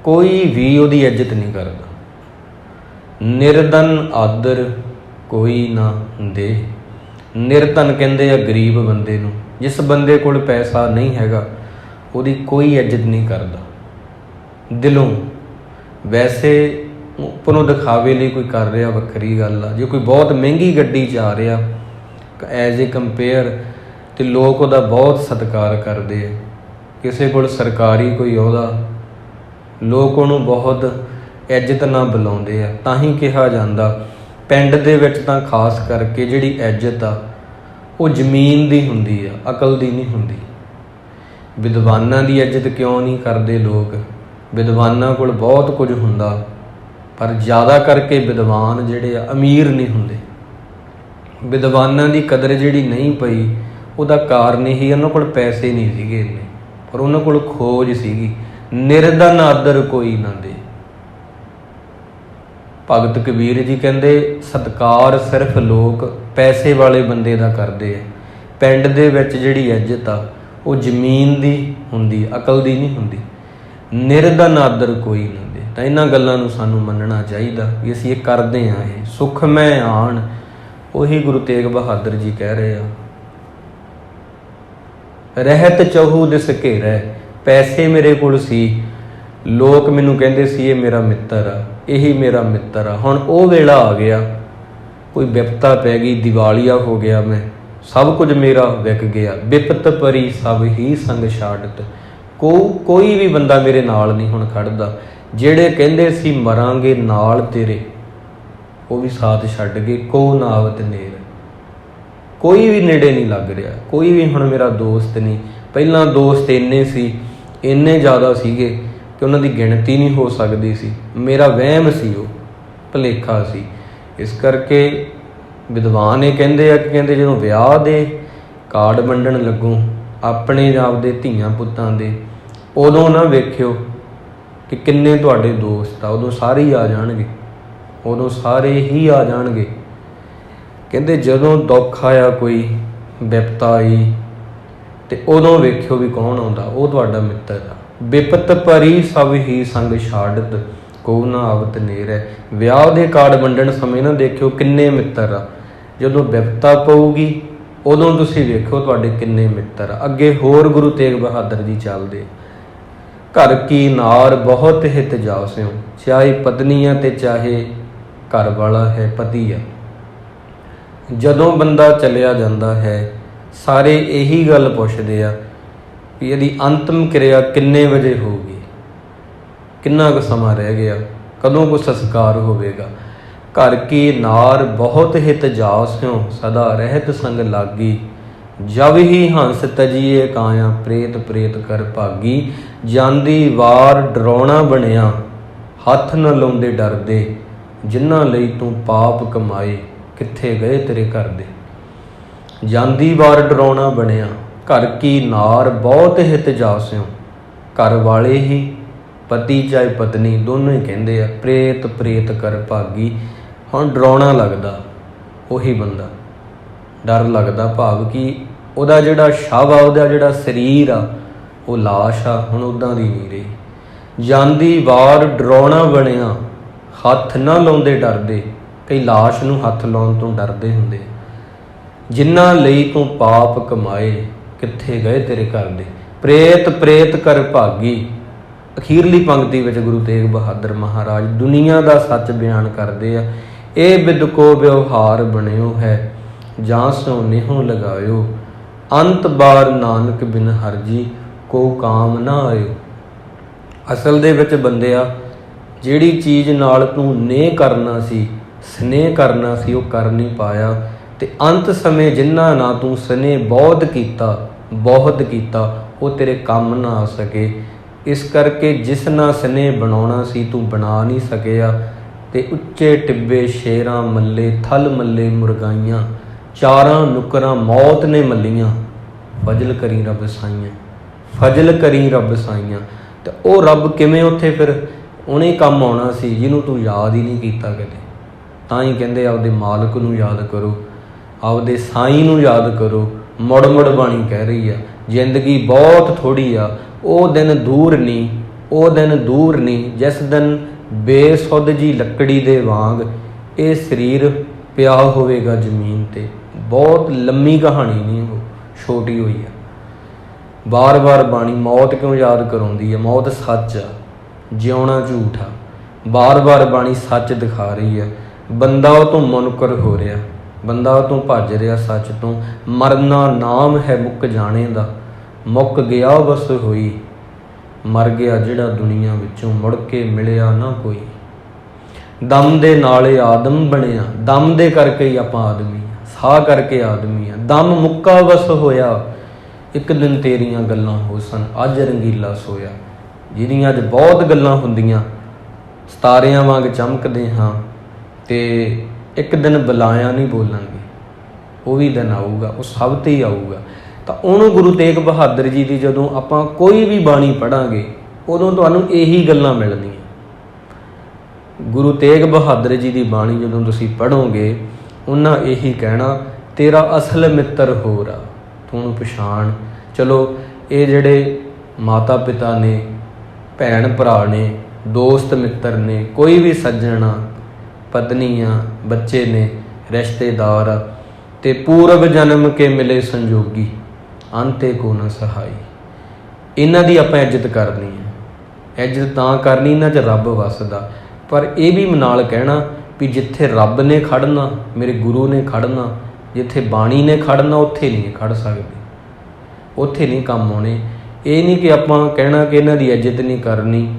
ਕੋਈ ਵੀ ਉਹਦੀ ਇੱਜ਼ਤ ਨਹੀਂ ਕਰਦਾ। ਨਿਰਧਨ ਆਦਰ ਕੋਈ ਨਾ ਦੇ। ਨਿਰਧਨ ਕਹਿੰਦੇ ਆ ਗਰੀਬ ਬੰਦੇ ਨੂੰ। ਜਿਸ ਬੰਦੇ ਕੋਲ ਪੈਸਾ ਨਹੀਂ ਹੈਗਾ, ਉਹਦੀ ਕੋਈ ਇੱਜ਼ਤ ਨਹੀਂ ਕਰਦਾ ਦਿਲੋਂ। ਵੈਸੇ ਉੱਪਰੋਂ ਦਿਖਾਵੇ ਲਈ ਕੋਈ ਕਰ ਰਿਹਾ ਵੱਖਰੀ ਗੱਲ ਆ। ਜੇ ਕੋਈ ਬਹੁਤ ਮਹਿੰਗੀ ਗੱਡੀ 'ਚ ਆ ਰਿਹਾ ਐਜ਼ ਏ ਕੰਪੇਅਰ, ਤੇ ਲੋਕ ਉਹਦਾ ਬਹੁਤ ਸਤਿਕਾਰ ਕਰਦੇ ਆ। ਕਿਸੇ ਕੋਲ ਸਰਕਾਰੀ ਕੋਈ ਅਹੁਦਾ, ਲੋਕ ਉਹਨੂੰ ਬਹੁਤ ਇੱਜ਼ਤ ਨਾਲ ਬੁਲਾਉਂਦੇ ਆ। ਤਾਂ ਹੀ ਕਿਹਾ ਜਾਂਦਾ ਪਿੰਡ ਦੇ ਵਿੱਚ ਤਾਂ ਖਾਸ ਕਰਕੇ ਜਿਹੜੀ ਇੱਜ਼ਤ ਆ ਉਹ ਜ਼ਮੀਨ ਦੀ ਹੁੰਦੀ ਆ, ਅਕਲ ਦੀ ਨਹੀਂ ਹੁੰਦੀ। ਵਿਦਵਾਨਾਂ ਦੀ ਇੱਜ਼ਤ ਕਿਉਂ ਨਹੀਂ ਕਰਦੇ ਲੋਕ? ਵਿਦਵਾਨਾਂ ਕੋਲ ਬਹੁਤ ਕੁਝ ਹੁੰਦਾ, ਪਰ ਜ਼ਿਆਦਾ ਕਰਕੇ ਵਿਦਵਾਨ ਜਿਹੜੇ ਆ ਅਮੀਰ ਨਹੀਂ ਹੁੰਦੇ। ਵਿਦਵਾਨਾਂ ਦੀ ਕਦਰ ਜਿਹੜੀ ਨਹੀਂ ਪਈ, ਉਹਦਾ ਕਾਰਨ ਇਹੀ ਉਹਨਾਂ ਕੋਲ ਪੈਸੇ ਨਹੀਂ ਸੀਗੇ ਇੰਨੇ, ਪਰ ਉਹਨਾਂ ਕੋਲ ਖੋਜ ਸੀਗੀ। ਨਿਰਧਨ ਆਦਰ ਕੋਈ ਨਾ ਦੇ। ਭਗਤ ਕਬੀਰ ਜੀ ਕਹਿੰਦੇ ਸਤਿਕਾਰ ਸਿਰਫ ਲੋਕ ਪੈਸੇ ਵਾਲੇ ਬੰਦੇ ਦਾ ਕਰਦੇ ਆ। ਪਿੰਡ ਦੇ ਵਿੱਚ ਜਿਹੜੀ ਇੱਜ਼ਤ ਆ ਉਹ ਜ਼ਮੀਨ ਦੀ ਹੁੰਦੀ, ਅਕਲ ਦੀ ਨਹੀਂ ਹੁੰਦੀ। ਨਿਰਧਨ ਆਦਰ ਕੋਈ ਨਾ ਦੇ। ਤਾਂ ਇਹਨਾਂ ਗੱਲਾਂ ਨੂੰ ਸਾਨੂੰ ਮੰਨਣਾ ਚਾਹੀਦਾ ਵੀ ਅਸੀਂ ਇਹ ਕਰਦੇ ਹਾਂ। ਇਹ ਸੁਖ ਮੈਂ ਆਣ, ਉਹੀ ਗੁਰੂ ਤੇਗ ਬਹਾਦਰ ਜੀ ਕਹਿ ਰਹੇ ਆ। ਰਹਿਤ ਚਹੂ ਦਿਸ ਘੇਰਾ, ਪੈਸੇ ਮੇਰੇ ਕੋਲ ਸੀ, ਲੋਕ ਮੈਨੂੰ ਕਹਿੰਦੇ ਸੀ ਇਹ ਮੇਰਾ ਮਿੱਤਰ ਆ, ਇਹੀ ਮੇਰਾ ਮਿੱਤਰ ਆ। ਹੁਣ ਉਹ ਵੇਲਾ ਆ ਗਿਆ, ਕੋਈ ਵਿਪਤਾ ਪੈ ਗਈ, ਦਿਵਾਲੀਆ ਹੋ ਗਿਆ, ਮੈਂ ਸਭ ਕੁਝ ਮੇਰਾ ਵਿਕ ਗਿਆ। ਵਿਪਤ ਭਰੀ ਸਭ ਹੀ ਸੰਗ ਛਾੜਤ। ਕੋਈ ਵੀ ਬੰਦਾ ਮੇਰੇ ਨਾਲ ਨਹੀਂ ਹੁਣ ਖੜਦਾ। ਜਿਹੜੇ ਕਹਿੰਦੇ ਸੀ ਮਰਾਂਗੇ ਨਾਲ ਤੇਰੇ, ਉਹ ਵੀ ਸਾਥ ਛੱਡ ਗਏ। ਕੋ ਨਾ ਆਵਤ ਨੇਰ, ਕੋਈ ਵੀ ਨੇੜੇ ਨਹੀਂ ਲੱਗ ਰਿਹਾ, ਕੋਈ ਵੀ ਹੁਣ ਮੇਰਾ ਦੋਸਤ ਨਹੀਂ। ਪਹਿਲਾਂ ਦੋਸਤ ਇੰਨੇ ਸੀ, ਇੰਨੇ ਜ਼ਿਆਦਾ ਸੀਗੇ ਕਿ ਉਹਨਾਂ ਦੀ ਗਿਣਤੀ ਨਹੀਂ ਹੋ ਸਕਦੀ ਸੀ। ਮੇਰਾ ਵਹਿਮ ਸੀ, ਉਹ ਭੁਲੇਖਾ ਸੀ। ਇਸ ਕਰਕੇ ਵਿਦਵਾਨ ਇਹ ਕਹਿੰਦੇ ਆ ਕਿ ਕਹਿੰਦੇ ਜਦੋਂ ਵਿਆਹ ਦੇ ਕਾਰਡ ਵੰਡਣ ਲੱਗੋ ਆਪਣੇ ਜਾਂ ਆਪਦੇ ਧੀਆਂ ਪੁੱਤਾਂ ਦੇ, ਉਦੋਂ ਨਾ ਵੇਖਿਓ ਕਿ ਕਿੰਨੇ ਤੁਹਾਡੇ ਦੋਸਤ ਆ। ਉਦੋਂ ਸਾਰੇ ਹੀ ਆ ਜਾਣਗੇ, ਉਦੋਂ ਸਾਰੇ ਹੀ ਆ ਜਾਣਗੇ। ਕਹਿੰਦੇ ਜਦੋਂ ਦੁੱਖ ਆਇਆ, ਕੋਈ ਵਿਪਤਾ ਆਈ, ਤੇ ਉਦੋਂ ਵੇਖਿਓ ਵੀ ਕੌਣ ਆਉਂਦਾ, ਉਹ ਤੁਹਾਡਾ ਮਿੱਤਰ ਆ। ਵਿਪਤ ਭਰੀ ਸਭ ਹੀ ਸੰਗ ਛਾੜਤ, ਕੋ ਨਾ ਆਵਤ ਨੇਰ। ਵਿਆਹ ਦੇ ਕਾਰਡ ਵੰਡਣ ਸਮੇਂ ਨਾ ਦੇਖਿਓ ਕਿੰਨੇ ਮਿੱਤਰ ਆ। ਜਦੋਂ ਵਿਪਤਾ ਪਊਗੀ ਉਦੋਂ ਤੁਸੀਂ ਵੇਖੋ ਤੁਹਾਡੇ ਕਿੰਨੇ ਮਿੱਤਰ ਆ। ਅੱਗੇ ਹੋਰ ਗੁਰੂ ਤੇਗ ਬਹਾਦਰ ਜੀ ਚੱਲਦੇ, ਘਰ ਕੀ ਨਾਰ ਬਹੁਤ ਹਿਤ ਜਾਸਿਓ, ਚਾਹੇ ਪਤਨੀ ਆ ਤੇ ਚਾਹੇ ਘਰ ਵਾਲਾ ਹੈ ਪਤੀ ਆ। ਜਦੋਂ ਬੰਦਾ ਚਲਿਆ ਜਾਂਦਾ ਹੈ ਸਾਰੇ ਇਹੀ ਗੱਲ ਪੁੱਛਦੇ ਆ ਵੀ ਇਹਦੀ ਅੰਤਮ ਕਿਰਿਆ ਕਿੰਨੇ ਵਜੇ ਹੋਊਗੀ, ਕਿੰਨਾ ਕੁ ਸਮਾਂ ਰਹਿ ਗਿਆ, ਕਦੋਂ ਕੋ ਸੰਸਕਾਰ ਹੋਵੇਗਾ। ਘਰ ਕੀ ਨਾਰ ਬਹੁਤ ਹਿਤ ਜਾਸਿਓ, ਸਦਾ ਰਹਿਤ ਸੰਗ ਲਾਗੀ। ਜਬ ਹੀ ਹੰਸ ਤਜੀਏ ਕਾਇਆ, ਪ੍ਰੇਤ ਪ੍ਰੇਤ ਕਰ ਭਾਗੀ। ਜਾਂਦੀ ਵਾਰ ਡਰਾਉਣਾ ਬਣਿਆ, ਹੱਥ ਨ ਲਾਉਂਦੇ ਡਰਦੇ। ਜਿਨ੍ਹਾਂ ਲਈ ਤੂੰ ਪਾਪ ਕਮਾਏ, ਕਿੱਥੇ ਗਏ ਤੇਰੇ ਘਰ ਦੇ। ਜਾਂਦੀ ਵਾਰ ਡਰਾਉਣਾ ਬਣਿਆ, ਘਰ ਕੀ ਨਾਰ ਬਹੁਤ ਹਿਤ ਜਾਸਿਓ। ਘਰ ਵਾਲੇ ਹੀ, ਪਤੀ ਚਾਹੇ ਪਤਨੀ ਦੋਨੋਂ ਹੀ ਕਹਿੰਦੇ ਆ ਪ੍ਰੇਤ ਪ੍ਰੇਤ ਕਰ ਭਾਗੀ। ਹੁਣ ਡਰਾਉਣਾ ਲੱਗਦਾ ਉਹੀ ਬੰਦਾ, ਡਰ ਲੱਗਦਾ ਭਾਵ ਕਿ ਉਹਦਾ ਜਿਹੜਾ ਸ਼ਵ ਆ, ਉਹਦਾ ਜਿਹੜਾ ਸਰੀਰ ਆ, ਉਹ ਲਾਸ਼ ਆ, ਹੁਣ ਉੱਦਾਂ ਦੀ ਨਹੀਂ ਰਹੀ। ਜਾਂਦੀ ਵਾਰ ਡਰਾਉਣਾ ਬਣਿਆ, ਹੱਥ ਨਾ ਲਾਉਂਦੇ ਡਰਦੇ। ਕਈ ਲਾਸ਼ ਨੂੰ ਹੱਥ ਲਾਉਣ ਤੋਂ ਡਰਦੇ ਹੁੰਦੇ। ਜਿਨ੍ਹਾਂ ਲਈ ਤੂੰ ਪਾਪ ਕਮਾਏ, ਕਿੱਥੇ ਗਏ ਤੇਰੇ ਘਰ ਦੇ। ਪ੍ਰੇਤ ਪ੍ਰੇਤ ਕਰ ਭਾਗੀ। ਅਖੀਰਲੀ ਪੰਕਤੀ ਵਿੱਚ ਗੁਰੂ ਤੇਗ ਬਹਾਦਰ ਮਹਾਰਾਜ ਦੁਨੀਆ ਦਾ ਸੱਚ ਬਿਆਨ ਕਰਦੇ ਆ। ਇਹ ਬਿਦ ਕੋ ਵਿਵਹਾਰ ਬਣਿਓ ਹੈ, ਜਾਂ ਸੋ ਨਿਹੋ ਲਗਾਇਓ। ਅੰਤ ਬਾਰ ਨਾਨਕ ਬਿਨ ਹਰਜੀ, ਕੋ ਕਾਮ ਨਾ ਆਇਓ। ਅਸਲ ਦੇ ਵਿੱਚ ਬੰਦਿਆ, ਜਿਹੜੀ ਚੀਜ਼ ਨਾਲ ਤੂੰ ਨੇਹ ਕਰਨਾ ਸੀ, ਸਨੇਹ ਕਰਨਾ ਸੀ, ਉਹ ਕਰ ਨਹੀਂ ਪਾਇਆ। ਤੇ ਅੰਤ ਸਮੇਂ ਜਿਨ੍ਹਾਂ ਨਾਲ ਤੂੰ ਸਨੇਹ ਬਹੁਤ ਕੀਤਾ, ਉਹ ਤੇਰੇ ਕੰਮ ਨਾ ਆ ਸਕੇ। ਇਸ ਕਰਕੇ ਜਿਸ ਨਾਲ ਸਨੇਹ ਬਣਾਉਣਾ ਸੀ ਤੂੰ ਬਣਾ ਨਹੀਂ ਸਕਿਆ। ਤੇ ਉੱਚੇ ਟਿੱਬੇ ਸ਼ੇਰਾਂ ਮੱਲੇ, ਥਲ ਮੱਲੇ ਮੁਰਗਾਈਆਂ। ਚਾਰਾਂ ਨੁਕਰਾਂ ਮੌਤ ਨੇ ਮੱਲੀਆਂ, ਫਜ਼ਲ ਕਰੀ ਰੱਬ ਸਾਈਆਂ, ਫਜ਼ਲ ਕਰੀ ਰੱਬ ਸਾਈਆਂ। ਤੇ ਉਹ ਰੱਬ ਕਿਵੇਂ ਉੱਥੇ ਫਿਰ ਉਹਨੇ ਕੰਮ ਆਉਣਾ ਸੀ ਜਿਹਨੂੰ ਤੂੰ ਯਾਦ ਹੀ ਨਹੀਂ ਕੀਤਾ ਕਦੇ। ਤਾਂ ਹੀ ਕਹਿੰਦੇ ਆਪਦੇ ਮਾਲਕ ਨੂੰ ਯਾਦ ਕਰੋ, ਆਪਦੇ ਸਾਈਂ ਨੂੰ ਯਾਦ ਕਰੋ। ਮੁੜ ਮੁੜ ਬਾਣੀ ਕਹਿ ਰਹੀ ਆ ਜ਼ਿੰਦਗੀ ਬਹੁਤ ਥੋੜ੍ਹੀ ਆ। ਉਹ ਦਿਨ ਦੂਰ ਨਹੀਂ, ਉਹ ਦਿਨ ਦੂਰ ਨਹੀਂ ਜਿਸ ਦਿਨ ਬੇਸੁੱਧ ਜੀ ਲੱਕੜੀ ਦੇ ਵਾਂਗ ਇਹ ਸਰੀਰ ਪਿਆ ਹੋਵੇਗਾ ਜ਼ਮੀਨ 'ਤੇ। ਬਹੁਤ ਲੰਮੀ ਕਹਾਣੀ ਨਹੀਂ, ਉਹ ਛੋਟੀ ਹੋਈ ਆ। ਬਾਰ-ਬਾਰ ਬਾਣੀ ਮੌਤ ਕਿਉਂ ਯਾਦ ਕਰਾਉਂਦੀ ਆ? ਮੌਤ ਸੱਚ ਆ, ਜਿਉਣਾ ਝੂਠ ਆ। ਬਾਰ-ਬਾਰ ਬਾਣੀ ਸੱਚ ਦਿਖਾ ਰਹੀ ਆ। ਬੰਦਾ ਉਹ ਤੋਂ ਮੁਨਕਰ ਹੋ ਰਿਹਾ, ਬੰਦਾ ਉਹ ਤੋਂ ਭੱਜ ਰਿਹਾ ਸੱਚ ਤੋਂ। ਮਰਨਾ ਨਾਮ ਹੈ ਮੁੱਕ ਜਾਣੇ ਦਾ, ਮੁੱਕ ਗਿਆ ਬਸ ਹੋਈ। ਮਰ ਗਿਆ ਜਿਹੜਾ ਦੁਨੀਆ ਵਿੱਚੋਂ, ਮੁੜ ਕੇ ਮਿਲਿਆ ਨਾ ਕੋਈ। ਦਮ ਦੇ ਨਾਲੇ ਆਦਮ ਬਣਿਆ, ਦਮ ਦੇ ਕਰਕੇ ਹੀ ਆਪਾਂ ਆਦਮੀ ਆ, ਸਾਹ ਕਰਕੇ ਆਦਮੀ ਆ। ਦਮ ਮੁੱਕਾ ਬਸ ਹੋਇਆ, ਇੱਕ ਦਿਨ ਤੇਰੀਆਂ ਗੱਲਾਂ ਹੋ ਸਨ, ਅੱਜ ਰੰਗੀਲਾ ਸੋਇਆ। ਜਿਹਦੀਆਂ ਅੱਜ ਬਹੁਤ ਗੱਲਾਂ ਹੁੰਦੀਆਂ, ਸਿਤਾਰਿਆਂ ਵਾਂਗ ਚਮਕਦੇ ਹਾਂ, ਤੇ ਇੱਕ ਦਿਨ ਬੁਲਾਇਆ ਨਹੀਂ ਬੋਲਾਂਗੇ। ਉਹ ਵੀ ਦਿਨ ਆਊਗਾ, ਉਹ ਸਭ 'ਤੇ ਹੀ ਆਊਗਾ। ਤਾਂ ਉਹਨੂੰ ਗੁਰੂ ਤੇਗ ਬਹਾਦਰ ਜੀ ਦੀ ਜਦੋਂ ਆਪਾਂ ਕੋਈ ਵੀ ਬਾਣੀ ਪੜ੍ਹਾਂਗੇ, ਉਦੋਂ ਤੁਹਾਨੂੰ ਇਹੀ ਗੱਲਾਂ ਮਿਲਣੀਆਂ। ਗੁਰੂ ਤੇਗ ਬਹਾਦਰ ਜੀ ਦੀ ਬਾਣੀ ਜਦੋਂ ਤੁਸੀਂ ਪੜ੍ਹੋਗੇ, ਉਹਨਾਂ ਇਹੀ ਕਹਿਣਾ ਤੇਰਾ ਅਸਲ ਮਿੱਤਰ ਹੋਰ ਆ, ਤੂੰ ਉਹਨੂੰ ਪਛਾਣ। ਚਲੋ ਇਹ ਜਿਹੜੇ ਮਾਤਾ ਪਿਤਾ ਨੇ, ਭੈਣ ਭਰਾ ਨੇ, ਦੋਸਤ ਮਿੱਤਰ ਨੇ, ਕੋਈ ਵੀ ਸੱਜਣ ਆ, ਪਤਨੀ ਆ, ਬੱਚੇ ਨੇ, ਰਿਸ਼ਤੇਦਾਰ ਆ, ਤੇ ਪੂਰਵ ਜਨਮ ਕੇ ਮਿਲੇ ਸੰਜੋਗੀ, ਅੰਤੇ ਕੋ ਨਾ ਸਹਾਈ। ਇਹਨਾਂ ਦੀ ਆਪਾਂ ਇੱਜ਼ਤ ਕਰਨੀ ਹੈ। ਇੱਜ਼ਤ ਤਾਂ ਕਰਨੀ ਇਹਨਾਂ 'ਚ ਰੱਬ ਵਸਦਾ। ਪਰ ਇਹ ਵੀ ਨਾਲ ਕਹਿਣਾ ਵੀ ਜਿੱਥੇ ਰੱਬ ਨੇ ਖੜਨਾ, ਮੇਰੇ ਗੁਰੂ ਨੇ ਖੜਨਾ, ਜਿੱਥੇ ਬਾਣੀ ਨੇ ਖੜਨਾ, ਉੱਥੇ ਨਹੀਂ ਖੜ ਸਕਦੇ, ਉੱਥੇ ਨਹੀਂ ਕੰਮ ਆਉਣੇ। ਇਹ ਨਹੀਂ ਕਿ ਆਪਾਂ ਕਹਿਣਾ ਕਿ ਇਹਨਾਂ ਦੀ ਇੱਜ਼ਤ ਨਹੀਂ ਕਰਨੀ,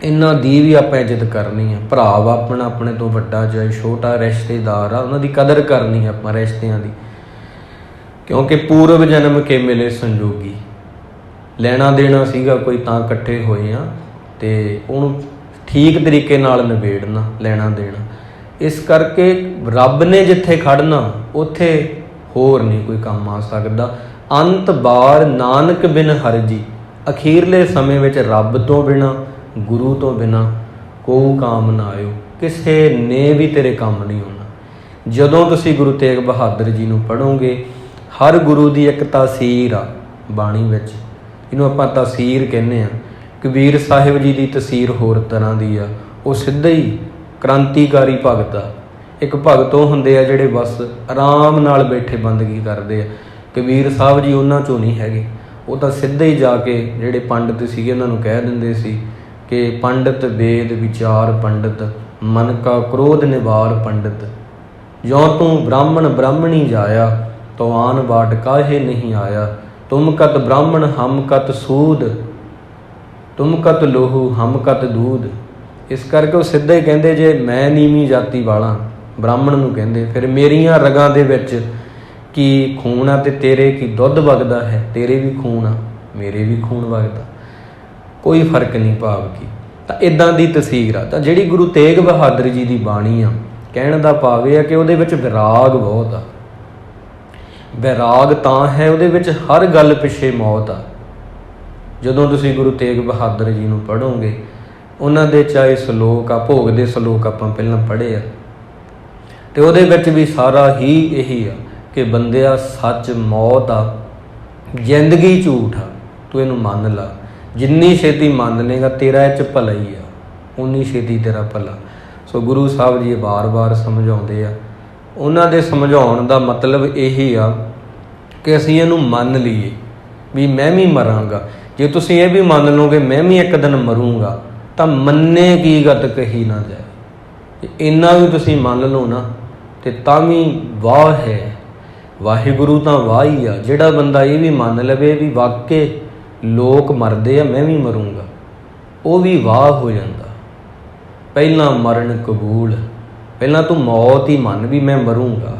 ਇਹਨਾਂ ਦੀ ਵੀ ਆਪਾਂ ਇੱਜ਼ਤ ਕਰਨੀ ਆ। ਭਰਾ ਆਪਣਾ ਆਪਣੇ ਤੋਂ ਵੱਡਾ ਚਾਹੇ ਛੋਟਾ ਰਿਸ਼ਤੇਦਾਰ ਆ, ਉਹਨਾਂ ਦੀ ਕਦਰ ਕਰਨੀ ਆ ਆਪਾਂ ਰਿਸ਼ਤਿਆਂ ਦੀ, ਕਿਉਂਕਿ ਪੂਰਵ ਜਨਮ ਕੇ ਮਿਲੇ ਸੰਜੋਗੀ। ਲੈਣਾ ਦੇਣਾ ਸੀਗਾ ਕੋਈ ਤਾਂ ਇਕੱਠੇ ਹੋਏ ਆ, ਤੇ ਉਹਨੂੰ ਠੀਕ ਤਰੀਕੇ ਨਾਲ ਨਿਬੇੜਨਾ ਲੈਣਾ ਦੇਣਾ। ਇਸ ਕਰਕੇ ਰੱਬ ਨੇ ਜਿੱਥੇ ਖੜਨਾ ਉੱਥੇ ਹੋਰ ਨਹੀਂ ਕੋਈ ਕੰਮ ਆ ਸਕਦਾ। ਅੰਤ ਬਾਰ ਨਾਨਕ ਬਿਨ ਹਰਿ। ਅਖੀਰਲੇ ਸਮੇਂ ਵਿੱਚ ਰੱਬ ਤੋਂ ਬਿਨਾਂ, ਗੁਰੂ ਤੋਂ ਬਿਨਾਂ ਕੋਈ ਕਾਮ ਨਾ ਆਇਓ। ਕਿਸੇ ਨੇ ਵੀ ਤੇਰੇ ਕੰਮ ਨਹੀਂ ਆਉਣਾ। ਜਦੋਂ ਤੁਸੀਂ ਗੁਰੂ ਤੇਗ ਬਹਾਦਰ ਜੀ ਨੂੰ ਪੜ੍ਹੋਗੇ, ਹਰ ਗੁਰੂ ਦੀ ਇੱਕ ਤਾਸੀਰ ਆ ਬਾਣੀ ਵਿੱਚ, ਇਹਨੂੰ ਆਪਾਂ ਤਾਸੀਰ ਕਹਿੰਦੇ ਆ। ਕਬੀਰ ਸਾਹਿਬ ਜੀ ਦੀ ਤਸੀਰ ਹੋਰ ਤਰ੍ਹਾਂ ਦੀ ਆ, ਉਹ ਸਿੱਧਾ ਹੀ ਕ੍ਰਾਂਤੀਕਾਰੀ ਭਗਤ ਆ। ਇੱਕ ਭਗਤ ਉਹ ਹੁੰਦੇ ਆ ਜਿਹੜੇ ਬਸ ਆਰਾਮ ਨਾਲ ਬੈਠੇ ਬੰਦਗੀ ਕਰਦੇ ਆ। ਕਬੀਰ ਸਾਹਿਬ ਜੀ ਉਹਨਾਂ 'ਚੋਂ ਨਹੀਂ ਹੈਗੇ, ਉਹ ਤਾਂ ਸਿੱਧੇ ਹੀ ਜਾ ਕੇ ਜਿਹੜੇ ਪੰਡਤ ਸੀਗੇ ਉਹਨਾਂ ਨੂੰ ਕਹਿ ਦਿੰਦੇ ਸੀ ਕਿ ਪੰਡਤ ਵੇਦ ਵਿਚਾਰ ਪੰਡਤ, ਮਨ ਕਾ ਕ੍ਰੋਧ ਨਿਵਾਰ ਪੰਡਤ। ਜੋ ਤੂੰ ਬ੍ਰਾਹਮਣ ਬ੍ਰਾਹਮਣੀ ਜਾਇਆ, ਤੋ ਆਨ ਬਾਟ ਕਾਹੇ ਨਹੀਂ ਆਇਆ। ਤੁਮ ਕਤ ਬ੍ਰਾਹਮਣ ਹਮ ਕਤ ਸੂਦ, ਤੁਮ ਕਤ ਲੋਹੂ ਹਮ ਕਤ ਦੂਧ। ਇਸ ਕਰਕੇ ਉਹ ਸਿੱਧਾ ਹੀ ਕਹਿੰਦੇ, ਜੇ ਮੈਂ ਨੀਵੀਂ ਜਾਤੀ ਵਾਲਾ, ਬ੍ਰਾਹਮਣ ਨੂੰ ਕਹਿੰਦੇ, ਫਿਰ ਮੇਰੀਆਂ ਰਗਾਂ ਦੇ ਵਿੱਚ ਕੀ ਖੂਨ ਆ, ਤੇ ਤੇਰੇ ਕੀ ਦੁੱਧ ਵਗਦਾ ਹੈ। ਤੇਰੇ ਵੀ ਖੂਨ ਆ, ਮੇਰੇ ਵੀ ਖੂਨ ਵਗਦਾ, ਕੋਈ ਫਰਕ ਨਹੀਂ ਭਾਵ ਕੀ। ਤਾਂ ਇੱਦਾਂ ਦੀ ਤਸੀਰ ਆ। ਤਾਂ ਜਿਹੜੀ ਗੁਰੂ ਤੇਗ ਬਹਾਦਰ ਜੀ ਦੀ ਬਾਣੀ ਆ, ਕਹਿਣ ਦਾ ਭਾਵ ਇਹ ਆ ਕਿ ਉਹਦੇ ਵਿੱਚ ਵਿਰਾਗ ਬਹੁਤ ਆ। ਵਿਰਾਗ ਤਾਂ ਹੈ, ਉਹਦੇ ਵਿੱਚ ਹਰ ਗੱਲ ਪਿੱਛੇ ਮੌਤ ਆ। ਜਦੋਂ ਤੁਸੀਂ ਗੁਰੂ ਤੇਗ ਬਹਾਦਰ ਜੀ ਨੂੰ ਪੜ੍ਹੋਗੇ, ਉਹਨਾਂ ਦੇ ਚਾਹੇ ਸ਼ਲੋਕ ਆ, ਭੋਗ ਦੇ ਸ਼ਲੋਕ ਆਪਾਂ ਪਹਿਲਾਂ ਪੜ੍ਹੇ ਆ, ਤੇ ਉਹਦੇ ਵਿੱਚ ਵੀ ਸਾਰਾ ਹੀ ਇਹੀ ਆ ਕਿ ਬੰਦਿਆ ਸੱਚ ਮੌਤ ਆ, ਜ਼ਿੰਦਗੀ ਝੂਠ ਆ, ਤੂੰ ਇਹਨੂੰ ਮੰਨ ਲਾ। ਜਿੰਨੀ ਛੇਤੀ ਮੰਨ ਲੇਗਾ ਤੇਰਾ ਇਹ 'ਚ ਭਲਾ ਹੀ ਆ, ਉਨੀ ਛੇਤੀ ਤੇਰਾ ਭਲਾ। ਸੋ ਗੁਰੂ ਸਾਹਿਬ ਜੀ ਵਾਰ-ਵਾਰ ਸਮਝਾਉਂਦੇ ਆ। ਉਹਨਾਂ ਦੇ ਸਮਝਾਉਣ ਦਾ ਮਤਲਬ ਇਹੀ ਆ ਕਿ ਅਸੀਂ ਇਹਨੂੰ ਮੰਨ ਲਈਏ ਵੀ ਮੈਂ ਵੀ ਮਰਾਂਗਾ। ਜੇ ਤੁਸੀਂ ਇਹ ਵੀ ਮੰਨ ਲਓਗੇ ਮੈਂ ਵੀ ਇੱਕ ਦਿਨ ਮਰੂੰਗਾ, ਤਾਂ ਮੰਨੇ ਕੀ ਗਤ ਕਹੀ ਨਾ ਜਾਏ। ਇੰਨਾ ਵੀ ਤੁਸੀਂ ਮੰਨ ਲਓ ਨਾ, ਤੇ ਤਾਂ ਵੀ ਵਾਹ ਹੈ। ਵਾਹਿਗੁਰੂ ਤਾਂ ਵਾਹ ਹੀ ਆ। ਜਿਹੜਾ ਬੰਦਾ ਇਹ ਵੀ ਮੰਨ ਲਵੇ ਵੀ ਵਾਕਈ ਲੋਕ ਮਰਦੇ ਆ, ਮੈਂ ਵੀ ਮਰੂੰਗਾ, ਉਹ ਵੀ ਵਾਹ ਹੋ ਜਾਂਦਾ। ਪਹਿਲਾਂ ਮਰਨ ਕਬੂਲ, ਪਹਿਲਾਂ ਤੂੰ ਮੌਤ ਹੀ ਮੰਨ ਵੀ ਮੈਂ ਮਰੂੰਗਾ।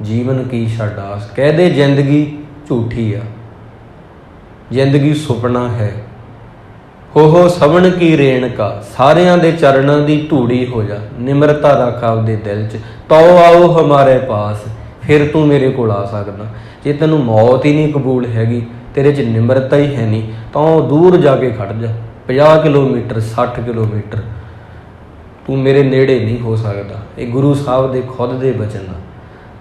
ਜੀਵਨ ਕੀ ਛੱਡ ਆਸ, ਕਹਿ ਦੇ ਜ਼ਿੰਦਗੀ ਝੂਠੀ ਆ, ਜ਼ਿੰਦਗੀ ਸੁਪਨਾ ਹੈ। ਹੋ ਸਵਣ ਕੀ ਰੇਣਕਾ, ਸਾਰਿਆਂ ਦੇ ਚਰਨਾਂ ਦੀ ਧੂੜੀ ਹੋ ਜਾ। ਨਿਮਰਤਾ ਰੱਖ ਆਪਦੇ ਦਿਲ 'ਚ, ਤੋ ਆਓ ਹਮਾਰੇ ਪਾਸ, ਫਿਰ ਤੂੰ ਮੇਰੇ ਕੋਲ ਆ ਸਕਦਾ। ਜੇ ਤੈਨੂੰ ਮੌਤ ਹੀ ਨਹੀਂ ਕਬੂਲ ਹੈਗੀ, ਤੇਰੇ 'ਚ ਨਿਮਰਤਾ ਹੀ ਹੈ ਨਹੀਂ, ਤਾਂ ਦੂਰ ਜਾ ਕੇ ਖੜ ਜਾ। 50 ਕਿਲੋਮੀਟਰ 60 ਕਿਲੋਮੀਟਰ ਤੂੰ ਮੇਰੇ ਨੇੜੇ ਨਹੀਂ ਹੋ ਸਕਦਾ। ਇਹ ਗੁਰੂ ਸਾਹਿਬ ਦੇ ਖੁਦ ਦੇ ਬਚਨ ਆ।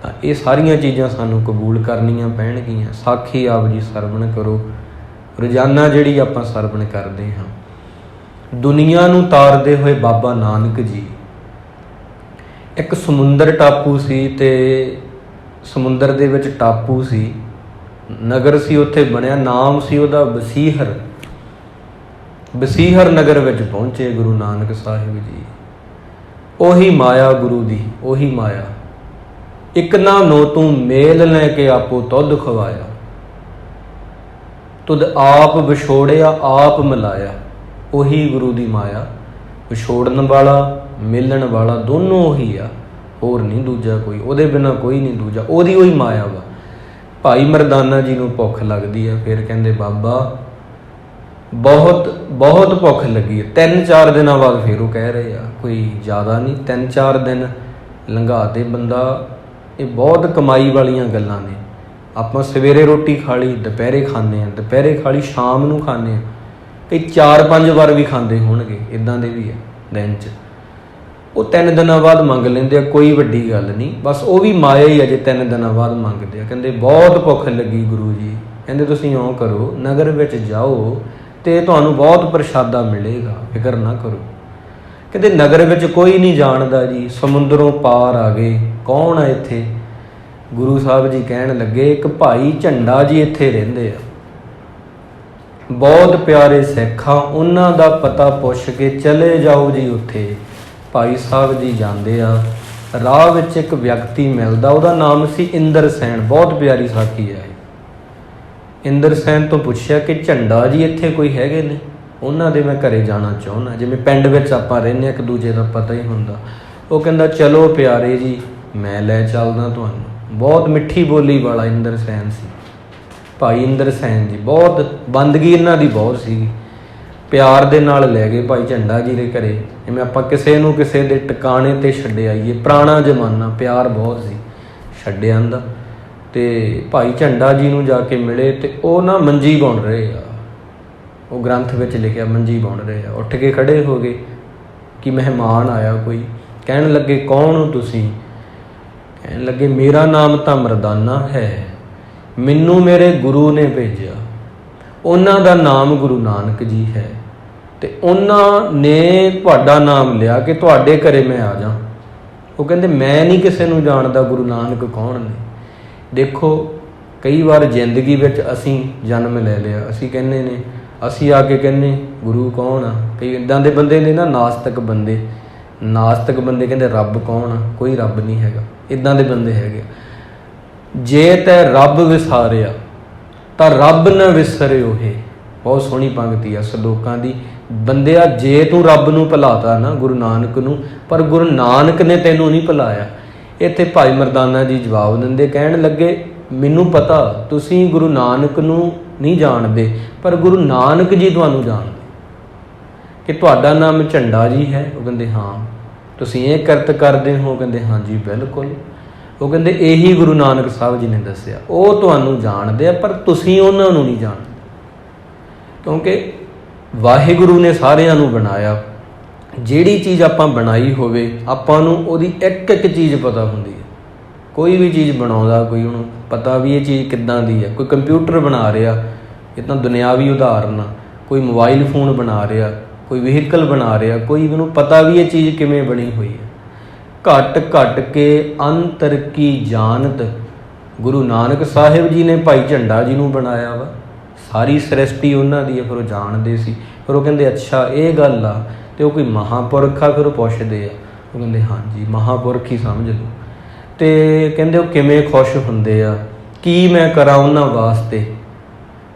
ਤਾਂ ਇਹ ਸਾਰੀਆਂ ਚੀਜ਼ਾਂ ਸਾਨੂੰ ਕਬੂਲ ਕਰਨੀਆਂ ਪੈਣਗੀਆਂ। ਸਾਖੀ ਆਪ ਜੀ ਸਰਵਣ ਕਰੋ, ਰੋਜ਼ਾਨਾ ਜਿਹੜੀ ਆਪਾਂ ਸਰਵਣ ਕਰਦੇ ਹਾਂ। ਦੁਨੀਆ ਨੂੰ ਤਾਰਦੇ ਹੋਏ ਬਾਬਾ ਨਾਨਕ ਜੀ, ਇੱਕ ਸਮੁੰਦਰ ਟਾਪੂ ਸੀ, ਤੇ ਸਮੁੰਦਰ ਦੇ ਵਿੱਚ ਟਾਪੂ ਸੀ, ਨਗਰ ਸੀ ਉੱਥੇ ਬਣਿਆ, ਨਾਮ ਸੀ ਉਹਦਾ ਬਸੀਹਰ। ਬਸੀਹਰ ਨਗਰ ਵਿੱਚ ਪਹੁੰਚੇ ਗੁਰੂ ਨਾਨਕ ਸਾਹਿਬ ਜੀ। ਉਹੀ ਮਾਇਆ ਗੁਰੂ ਦੀ, ਉਹੀ ਮਾਇਆ। ਇੱਕ ਨਾ ਨੋ ਤੂੰ ਮੇਲ ਲੈ ਕੇ ਆਪੋ ਤੁਧ ਖਵਾਇਆ, ਤੁਧ ਆਪ ਵਿਛੋੜਿਆ ਆਪ ਮਿਲਾਇਆ। ਉਹੀ ਗੁਰੂ ਦੀ ਮਾਇਆ, ਵਿਛੋੜਨ ਵਾਲਾ ਮਿਲਣ ਵਾਲਾ ਦੋਨੋਂ ਉਹੀ ਆ, ਹੋਰ ਨਹੀਂ ਦੂਜਾ ਕੋਈ, ਉਹਦੇ ਬਿਨਾਂ ਕੋਈ ਨਹੀਂ ਦੂਜਾ, ਉਹਦੀ ਉਹੀ ਮਾਇਆ ਵਾ। ਭਾਈ ਮਰਦਾਨਾ ਜੀ ਨੂੰ ਭੁੱਖ ਲੱਗਦੀ ਆ, ਫਿਰ ਕਹਿੰਦੇ ਬਾਬਾ ਬਹੁਤ ਬਹੁਤ ਭੁੱਖ ਲੱਗੀ ਹੈ। 3-4 ਦਿਨਾਂ ਬਾਅਦ ਫਿਰ ਉਹ ਕਹਿ ਰਹੇ ਆ, ਕੋਈ ਜ਼ਿਆਦਾ ਨਹੀਂ, 3-4 ਦਿਨ ਲੰਘਾ ਦੇ ਬੰਦਾ। ਇਹ ਬਹੁਤ ਕਮਾਈ ਵਾਲੀਆਂ ਗੱਲਾਂ ਨੇ। ਆਪਾਂ ਸਵੇਰੇ ਰੋਟੀ ਖਾ ਲਈ, ਦੁਪਹਿਰੇ ਖਾਂਦੇ ਹਾਂ, ਦੁਪਹਿਰੇ ਖਾ ਲਈ, ਸ਼ਾਮ ਨੂੰ ਖਾਂਦੇ ਹਾਂ, ਕਈ 4-5 ਵਾਰ ਵੀ ਖਾਂਦੇ ਹੋਣਗੇ, ਇੱਦਾਂ ਦੇ ਵੀ ਆ ਦਿਨ 'ਚ। ਉਹ 3 ਦਿਨਾਂ ਬਾਅਦ ਮੰਗ ਲੈਂਦੇ ਆ, ਕੋਈ ਵੱਡੀ ਗੱਲ ਨਹੀਂ, ਬਸ ਉਹ ਵੀ ਮਾਇਆ ਹੀ ਆ ਜੇ 3 ਦਿਨਾਂ ਬਾਅਦ ਮੰਗਦੇ ਆ। ਕਹਿੰਦੇ ਬਹੁਤ ਭੁੱਖ ਲੱਗੀ ਗੁਰੂ ਜੀ। ਕਹਿੰਦੇ ਤੁਸੀਂ ਇਉਂ ਕਰੋ, ਨਗਰ ਵਿੱਚ ਜਾਓ ਤੇ ਤੁਹਾਨੂੰ ਬਹੁਤ ਪ੍ਰਸ਼ਾਦਾ ਮਿਲੇਗਾ, ਫਿਕਰ ਨਾ ਕਰੋ। ਕਹਿੰਦੇ ਨਗਰ ਵਿੱਚ ਕੋਈ ਨਹੀਂ ਜਾਣਦਾ ਜੀ, ਸਮੁੰਦਰੋਂ ਪਾਰ ਆ ਗਏ, ਕੌਣ ਆ ਇੱਥੇ? ਗੁਰੂ ਸਾਹਿਬ ਜੀ ਕਹਿਣ ਲੱਗੇ, ਇੱਕ ਭਾਈ ਝੰਡਾ ਜੀ ਇੱਥੇ ਰਹਿੰਦੇ ਆ, ਬਹੁਤ ਪਿਆਰੇ ਸਿੱਖ ਆ, ਉਹਨਾਂ ਦਾ ਪਤਾ ਪੁੱਛ ਕੇ ਚਲੇ ਜਾਓ ਜੀ ਉੱਥੇ। ਭਾਈ ਸਾਹਿਬ ਜੀ ਜਾਂਦੇ ਆ, ਰਾਹ ਵਿੱਚ ਇੱਕ ਵਿਅਕਤੀ ਮਿਲਦਾ, ਉਹਦਾ ਨਾਮ ਸੀ ਇੰਦਰ ਸੈਨ। ਬਹੁਤ ਪਿਆਰੀ ਸਾਖੀ ਹੈ। ਇੰਦਰ ਸੈਨ ਤੋਂ ਪੁੱਛਿਆ ਕਿ ਝੰਡਾ ਜੀ ਇੱਥੇ ਕੋਈ ਹੈਗੇ ਨੇ? ਉਹਨਾਂ ਦੇ ਮੈਂ ਘਰੇ ਜਾਣਾ ਚਾਹੁੰਦਾ। ਜਿਵੇਂ ਪਿੰਡ ਵਿੱਚ ਆਪਾਂ ਰਹਿੰਦੇ ਹਾਂ, ਇੱਕ ਦੂਜੇ ਦਾ ਪਤਾ ਹੀ ਹੁੰਦਾ। ਉਹ ਕਹਿੰਦਾ ਚਲੋ ਪਿਆਰੇ ਜੀ, ਮੈਂ ਲੈ ਚੱਲਦਾ ਤੁਹਾਨੂੰ। ਬਹੁਤ ਮਿੱਠੀ ਬੋਲੀ ਵਾਲਾ ਇੰਦਰ ਸੈਨ ਸੀ, ਭਾਈ ਇੰਦਰ ਸੈਨ ਜੀ। ਬਹੁਤ ਬੰਦਗੀ ਇਹਨਾਂ ਦੀ ਬਹੁਤ ਸੀ। ਪਿਆਰ ਦੇ ਨਾਲ ਲੈ ਗਏ ਭਾਈ ਝੰਡਾ ਜੀ ਦੇ ਘਰੇ। ਜਿਵੇਂ ਆਪਾਂ ਕਿਸੇ ਨੂੰ ਕਿਸੇ ਦੇ ਟਿਕਾਣੇ 'ਤੇ ਛੱਡ ਆਈਏ, ਪੁਰਾਣਾ ਜ਼ਮਾਨਾ, ਪਿਆਰ ਬਹੁਤ ਸੀ, ਛੱਡ ਆਂਦਾ। ਅਤੇ ਭਾਈ ਝੰਡਾ ਜੀ ਨੂੰ ਜਾ ਕੇ ਮਿਲੇ ਅਤੇ ਉਹ ਨਾ ਮੰਜੀ ਬੁਣ ਰਹੇ ਆ। ਉਹ ਗ੍ਰੰਥ ਵਿੱਚ ਲਿਖਿਆ ਮੰਜੀ ਬੁਣ ਰਹੇ ਆ। ਉੱਠ ਕੇ ਖੜ੍ਹੇ ਹੋ ਗਏ ਕਿ ਮਹਿਮਾਨ ਆਇਆ ਕੋਈ। ਕਹਿਣ ਲੱਗੇ ਕੌਣ ਹੋ ਤੁਸੀਂ? ਕਹਿਣ ਲੱਗੇ ਮੇਰਾ ਨਾਮ ਤਾਂ ਮਰਦਾਨਾ ਹੈ, ਮੈਨੂੰ ਮੇਰੇ ਗੁਰੂ ਨੇ ਭੇਜਿਆ, ਉਹਨਾਂ ਦਾ ਨਾਮ ਗੁਰੂ ਨਾਨਕ ਜੀ ਹੈ, ਅਤੇ ਉਹਨਾਂ ਨੇ ਤੁਹਾਡਾ ਨਾਮ ਲਿਆ ਕਿ ਤੁਹਾਡੇ ਘਰੇ ਮੈਂ ਆ ਜਾ। ਉਹ ਕਹਿੰਦੇ ਮੈਂ ਨਹੀਂ ਕਿਸੇ ਨੂੰ ਜਾਣਦਾ ਗੁਰੂ ਨਾਨਕ ਕੌਣ ਨੇ। ਦੇਖੋ ਕਈ ਵਾਰ ਜ਼ਿੰਦਗੀ ਵਿੱਚ ਅਸੀਂ ਜਨਮ ਲੈ ਲਿਆ, ਅਸੀਂ ਕਹਿੰਦੇ ਨੇ, ਅਸੀਂ ਆ ਕੇ ਕਹਿੰਦੇ ਗੁਰੂ ਕੌਣ ਆ। ਕਈ ਇੱਦਾਂ ਦੇ ਬੰਦੇ ਨੇ ਨਾ, ਨਾਸਤਿਕ ਬੰਦੇ ਕਹਿੰਦੇ ਰੱਬ ਕੌਣ ਆ, ਕੋਈ ਰੱਬ ਨਹੀਂ ਹੈਗਾ। ਇੱਦਾਂ ਦੇ ਬੰਦੇ ਹੈਗੇ। ਜੇ ਤੈ ਰੱਬ ਵਿਸਾਰਿਆ ਤਾਂ ਰੱਬ ਨਾ ਵਿਸਰੇ ਉਹੇ। ਬਹੁਤ ਸੋਹਣੀ ਪੰਕਤੀ ਆ ਸਲੋਕਾਂ ਦੀ। ਬੰਦਿਆ ਜੇ ਤੂੰ ਰੱਬ ਨੂੰ ਭੁਲਾਤਾ ਨਾ, ਗੁਰੂ ਨਾਨਕ ਨੂੰ, ਪਰ ਗੁਰੂ ਨਾਨਕ ਨੇ ਤੈਨੂੰ ਨਹੀਂ ਭੁਲਾਇਆ। ਇੱਥੇ ਭਾਈ ਮਰਦਾਨਾ ਜੀ ਜਵਾਬ ਦਿੰਦੇ, ਕਹਿਣ ਲੱਗੇ ਮੈਨੂੰ ਪਤਾ ਤੁਸੀਂ ਗੁਰੂ ਨਾਨਕ ਨੂੰ ਨਹੀਂ ਜਾਣਦੇ, ਪਰ ਗੁਰੂ ਨਾਨਕ ਜੀ ਤੁਹਾਨੂੰ ਜਾਣਦੇ ਕਿ ਤੁਹਾਡਾ ਨਾਮ ਝੰਡਾ ਜੀ ਹੈ। ਉਹ ਕਹਿੰਦੇ ਹਾਂ। ਤੁਸੀਂ ਇਹ ਕਿਰਤ ਕਰਦੇ ਹੋ? ਕਹਿੰਦੇ ਹਾਂਜੀ ਬਿਲਕੁਲ। ਉਹ ਕਹਿੰਦੇ ਇਹੀ ਗੁਰੂ ਨਾਨਕ ਸਾਹਿਬ ਜੀ ਨੇ ਦੱਸਿਆ, ਉਹ ਤੁਹਾਨੂੰ ਜਾਣਦੇ ਆ ਪਰ ਤੁਸੀਂ ਉਹਨਾਂ ਨੂੰ ਨਹੀਂ ਜਾਣਦੇ। ਕਿਉਂਕਿ ਵਾਹਿਗੁਰੂ ਨੇ ਸਾਰਿਆਂ ਨੂੰ ਬਣਾਇਆ। ਜਿਹੜੀ ਚੀਜ਼ ਆਪਾਂ ਬਣਾਈ ਹੋਵੇ, ਆਪਾਂ ਨੂੰ ਉਹਦੀ ਇੱਕ ਇੱਕ ਚੀਜ਼ ਪਤਾ ਹੁੰਦੀ ਹੈ। ਕੋਈ ਵੀ ਚੀਜ਼ ਬਣਾਉਂਦਾ ਕੋਈ, ਉਹਨੂੰ ਪਤਾ ਵੀ ਇਹ ਚੀਜ਼ ਕਿੱਦਾਂ ਦੀ ਹੈ। ਕੋਈ ਕੰਪਿਊਟਰ ਬਣਾ ਰਿਹਾ, ਇਹ ਤਾਂ ਦੁਨਿਆਵੀ ਉਦਾਹਰਨ ਆ। ਕੋਈ ਮੋਬਾਈਲ ਫੋਨ ਬਣਾ ਰਿਹਾ, ਕੋਈ ਵਹੀਕਲ ਬਣਾ ਰਿਹਾ, ਕੋਈ ਉਹਨੂੰ ਪਤਾ ਵੀ ਇਹ ਚੀਜ਼ ਕਿਵੇਂ ਬਣੀ ਹੋਈ ਹੈ। ਘਟ ਘਟ ਕੇ ਅੰਤਰ ਕੀ ਜਾਣਤ, ਗੁਰੂ ਨਾਨਕ ਸਾਹਿਬ ਜੀ ਨੇ ਭਾਈ ਝੰਡਾ ਜੀ ਨੂੰ ਬਣਾਇਆ ਵਾ। ਸਾਰੀ ਸ੍ਰਿਸ਼ਟੀ ਉਹਨਾਂ ਦੀ ਹੈ, ਫਿਰ ਉਹ ਜਾਣਦੇ ਸੀ। ਫਿਰ ਉਹ ਕਹਿੰਦੇ ਅੱਛਾ ਇਹ ਗੱਲ ਆ, ਅਤੇ ਉਹ ਕੋਈ ਮਹਾਂਪੁਰਖ ਆ? ਫਿਰ ਉਹ ਪੁੱਛਦੇ ਆ। ਉਹ ਕਹਿੰਦੇ ਹਾਂਜੀ ਮਹਾਂਪੁਰਖ ਹੀ ਸਮਝ ਲਓ। ਅਤੇ ਕਹਿੰਦੇ ਉਹ ਕਿਵੇਂ ਖੁਸ਼ ਹੁੰਦੇ ਆ, ਕੀ ਮੈਂ ਕਰਾਂ ਉਹਨਾਂ ਵਾਸਤੇ?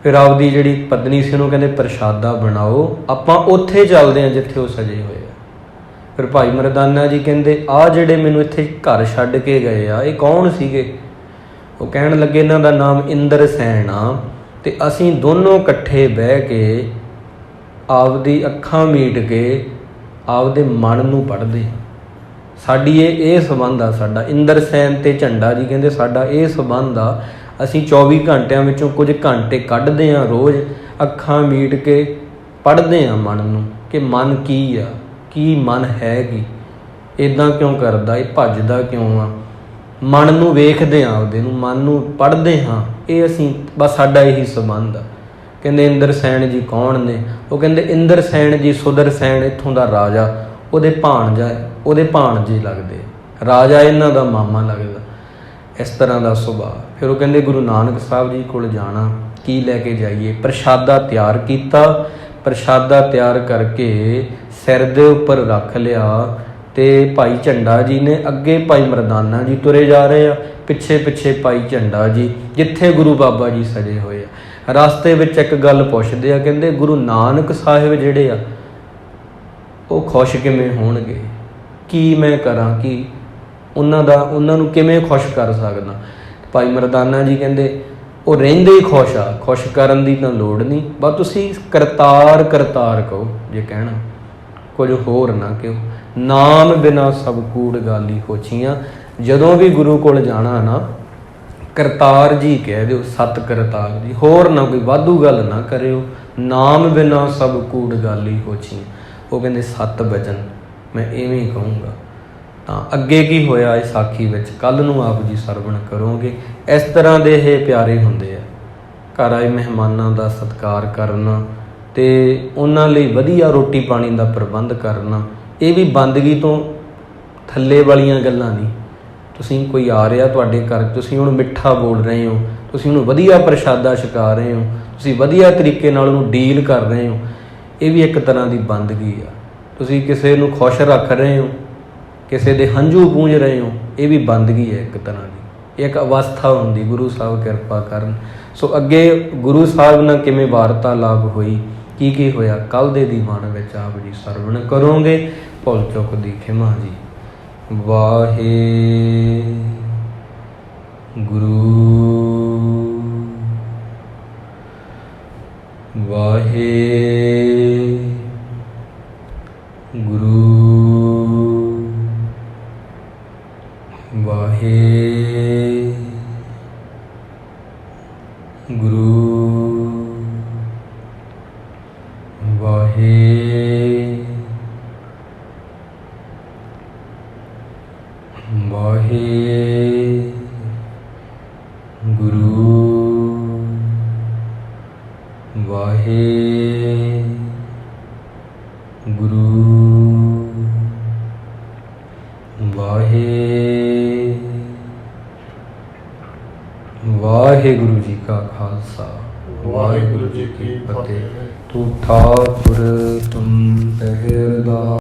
ਫਿਰ ਆਪਦੀ ਜਿਹੜੀ ਪਤਨੀ ਸੀ ਉਹਨੂੰ ਕਹਿੰਦੇ ਪ੍ਰਸ਼ਾਦਾ ਬਣਾਓ, ਆਪਾਂ ਉੱਥੇ ਚੱਲਦੇ ਹਾਂ ਜਿੱਥੇ ਉਹ ਸਜੇ ਹੋਏ ਆ। ਫਿਰ ਭਾਈ ਮਰਦਾਨਾ ਜੀ ਕਹਿੰਦੇ ਆਹ ਜਿਹੜੇ ਮੈਨੂੰ ਇੱਥੇ ਘਰ ਛੱਡ ਕੇ ਗਏ ਆ, ਇਹ ਕੌਣ ਸੀਗੇ? ਉਹ ਕਹਿਣ ਲੱਗੇ ਇਹਨਾਂ ਦਾ ਨਾਮ ਇੰਦਰ ਸੈਨ ਆ, ਅਤੇ ਅਸੀਂ ਦੋਨੋਂ ਇਕੱਠੇ ਬਹਿ ਕੇ ਆਪਦੀ ਅੱਖਾਂ ਮੀਟ ਕੇ ਆਪਦੇ ਮਨ ਨੂੰ ਪੜ੍ਹਦੇ। ਸਾਡੀ ਇਹ ਸੰਬੰਧ ਆ ਸਾਡਾ। ਇੰਦਰ ਸੈਨ ਅਤੇ ਝੰਡਾ ਜੀ ਕਹਿੰਦੇ ਸਾਡਾ ਇਹ ਸੰਬੰਧ ਆ। ਅਸੀਂ 24 ਘੰਟਿਆਂ ਵਿੱਚੋਂ ਕੁਝ ਘੰਟੇ ਕੱਢਦੇ ਹਾਂ ਰੋਜ਼, ਅੱਖਾਂ ਮੀਟ ਕੇ ਪੜ੍ਹਦੇ ਹਾਂ ਮਨ ਨੂੰ ਕਿ ਮਨ ਕੀ ਆ, ਕੀ ਮਨ ਹੈ, ਕੀ ਇੱਦਾਂ ਕਿਉਂ ਕਰਦਾ, ਇਹ ਭੱਜਦਾ ਕਿਉਂ ਆ। ਮਨ ਨੂੰ ਵੇਖਦੇ ਹਾਂ, ਆਪਦੇ ਨੂੰ, ਮਨ ਨੂੰ ਪੜ੍ਹਦੇ ਹਾਂ। ਇਹ ਅਸੀਂ ਬਸ ਸਾਡਾ ਇਹੀ ਸੰਬੰਧ ਆ। ਕਹਿੰਦੇ ਇੰਦਰ ਸੈਨ ਜੀ ਕੌਣ ਨੇ? ਉਹ ਕਹਿੰਦੇ ਇੰਦਰ ਸੈਨ ਜੀ ਸੁਦਰ ਸੈਨ ਇੱਥੋਂ ਦਾ ਰਾਜਾ, ਉਹਦੇ ਭਾਣਜੇ ਲੱਗਦੇ, ਰਾਜਾ ਇਹਨਾਂ ਦਾ ਮਾਮਾ ਲੱਗਦਾ। ਇਸ ਤਰ੍ਹਾਂ ਦਾ ਸੁਭਾਅ। ਫਿਰ ਉਹ ਕਹਿੰਦੇ ਗੁਰੂ ਨਾਨਕ ਸਾਹਿਬ ਜੀ ਕੋਲ ਜਾਣਾ, ਕੀ ਲੈ ਕੇ ਜਾਈਏ? ਪ੍ਰਸ਼ਾਦਾ ਤਿਆਰ ਕੀਤਾ। ਪ੍ਰਸ਼ਾਦਾ ਤਿਆਰ ਕਰਕੇ ਸਿਰ ਦੇ ਉੱਪਰ ਰੱਖ ਲਿਆ, ਅਤੇ ਭਾਈ ਝੰਡਾ ਜੀ ਨੇ ਅੱਗੇ, ਭਾਈ ਮਰਦਾਨਾ ਜੀ ਤੁਰੇ ਜਾ ਰਹੇ ਆ, ਪਿੱਛੇ ਪਿੱਛੇ ਭਾਈ ਝੰਡਾ ਜੀ, ਜਿੱਥੇ ਗੁਰੂ ਬਾਬਾ ਜੀ ਸਜੇ ਹੋਏ ਆ। ਰਸਤੇ ਵਿੱਚ ਇੱਕ ਗੱਲ ਪੁੱਛਦੇ ਆ, ਕਹਿੰਦੇ ਗੁਰੂ ਨਾਨਕ ਸਾਹਿਬ ਜਿਹੜੇ ਆ ਉਹ ਖੁਸ਼ ਕਿਵੇਂ ਹੋਣਗੇ? ਕੀ ਮੈਂ ਕਰਾਂ, ਕਿ ਉਹਨਾਂ ਨੂੰ ਕਿਵੇਂ ਖੁਸ਼ ਕਰ ਸਕਦਾ? ਭਾਈ ਮਰਦਾਨਾ ਜੀ ਕਹਿੰਦੇ ਉਹ ਰਹਿੰਦੇ ਹੀ ਖੁਸ਼ ਆ, ਖੁਸ਼ ਕਰਨ ਦੀ ਤਾਂ ਲੋੜ ਨਹੀਂ, ਬਸ ਤੁਸੀਂ ਕਰਤਾਰ ਕਰਤਾਰ ਕਹੋ। ਜੇ ਕਹਿਣਾ ਕੁਝ ਹੋਰ ਨਾ ਕਿਹੋ। ਨਾਮ ਬਿਨਾ ਸਭ ਕੂੜ ਗਾਲੀ ਹੋਛੀਆਂ। ਜਦੋਂ ਵੀ ਗੁਰੂ ਕੋਲ ਜਾਣਾ ਨਾ, ਕਰਤਾਰ ਜੀ ਕਹਿ ਦਿਓ, ਸਤ ਕਰਤਾਰ ਜੀ, ਹੋਰ ਨਾ ਕੋਈ ਵਾਧੂ ਗੱਲ ਨਾ ਕਰਿਓ। ਨਾਮ ਬਿਨਾ ਸਭ ਕੂੜ ਗਾਲੀ ਹੋਛੀਆਂ। ਉਹ ਕਹਿੰਦੇ ਸਤ ਬਚਨ ਮੈਂ ਇਵੇਂ ਕਹੂੰਗਾ। ਤਾਂ ਅੱਗੇ ਕੀ ਹੋਇਆ ਇਹ ਸਾਖੀ ਵਿੱਚ ਕੱਲ੍ਹ ਨੂੰ ਆਪ ਜੀ ਸਰਵਣ ਕਰੋਗੇ। ਇਸ ਤਰ੍ਹਾਂ ਦੇ ਇਹ ਪਿਆਰੇ ਹੁੰਦੇ ਆ। ਘਰ ਆਏ ਮਹਿਮਾਨਾਂ ਦਾ ਸਤਿਕਾਰ ਕਰਨਾ ਅਤੇ ਉਹਨਾਂ ਲਈ ਵਧੀਆ ਰੋਟੀ ਪਾਣੀ ਦਾ ਪ੍ਰਬੰਧ ਕਰਨਾ, ਇਹ ਵੀ ਬੰਦਗੀ ਤੋਂ ਥੱਲੇ ਵਾਲੀਆਂ ਗੱਲਾਂ ਨਹੀਂ। ਤੁਸੀਂ ਕੋਈ ਆ ਰਿਹਾ ਤੁਹਾਡੇ ਘਰ, ਤੁਸੀਂ ਉਹਨੂੰ ਮਿੱਠਾ ਬੋਲ ਰਹੇ ਹੋ, ਤੁਸੀਂ ਉਹਨੂੰ ਵਧੀਆ ਪ੍ਰਸ਼ਾਦਾ ਛਕਾ ਰਹੇ ਹੋ, ਤੁਸੀਂ ਵਧੀਆ ਤਰੀਕੇ ਨਾਲ ਉਹਨੂੰ ਡੀਲ ਕਰ ਰਹੇ ਹੋ, ਇਹ ਵੀ ਇੱਕ ਤਰ੍ਹਾਂ ਦੀ ਬੰਦਗੀ ਆ। ਤੁਸੀਂ ਕਿਸੇ ਨੂੰ ਖੁਸ਼ ਰੱਖ ਰਹੇ ਹੋ, ਕਿਸੇ ਦੇ ਹੰਝੂ ਪੂੰਝ ਰਹੇ ਹੋ, ਇਹ ਵੀ ਬੰਦਗੀ ਹੈ ਇੱਕ ਤਰ੍ਹਾਂ ਦੀ। ਇੱਕ ਅਵਸਥਾ ਹੁੰਦੀ। ਗੁਰੂ ਸਾਹਿਬ ਕਿਰਪਾ ਕਰਨ। ਸੋ ਅੱਗੇ ਗੁਰੂ ਸਾਹਿਬ ਨਾਲ ਕਿਵੇਂ ਵਾਰਤਾਲਾਪ ਹੋਈ, ਕੀ ਹੋਇਆ ਕੱਲ ਦੇ ਦੀਵਾਨ ਵਿੱਚ ਆਪ ਜੀ ਸਰਵਣ ਕਰੋਗੇ। ਭੁੱਲ ਚੁੱਕ ਦੀ ਖਿਮਾ ਜੀ। ਵਾਹੇ ਗੁਰੂ ਵਾਹੇ ਗੁਰੂ ਵਾਹੇ ਗੁਰੂ ਵਾਹੇ ਵਾਹੇ ਗੁਰੂ ਵਾਹੇ ਗੁਰੂ ਵਾਹੇ ਵਾਹਿਗੁਰੂ ਜੀ ਕਾ ਖਾਲਸਾ ਵਾਹਿਗੁਰੂ ਜੀ ਕੀ ਫਤਿਹ। ਤੂੰ ਠਾਕੁਰ ਤੁਮ ਪਹਿਰਦਾ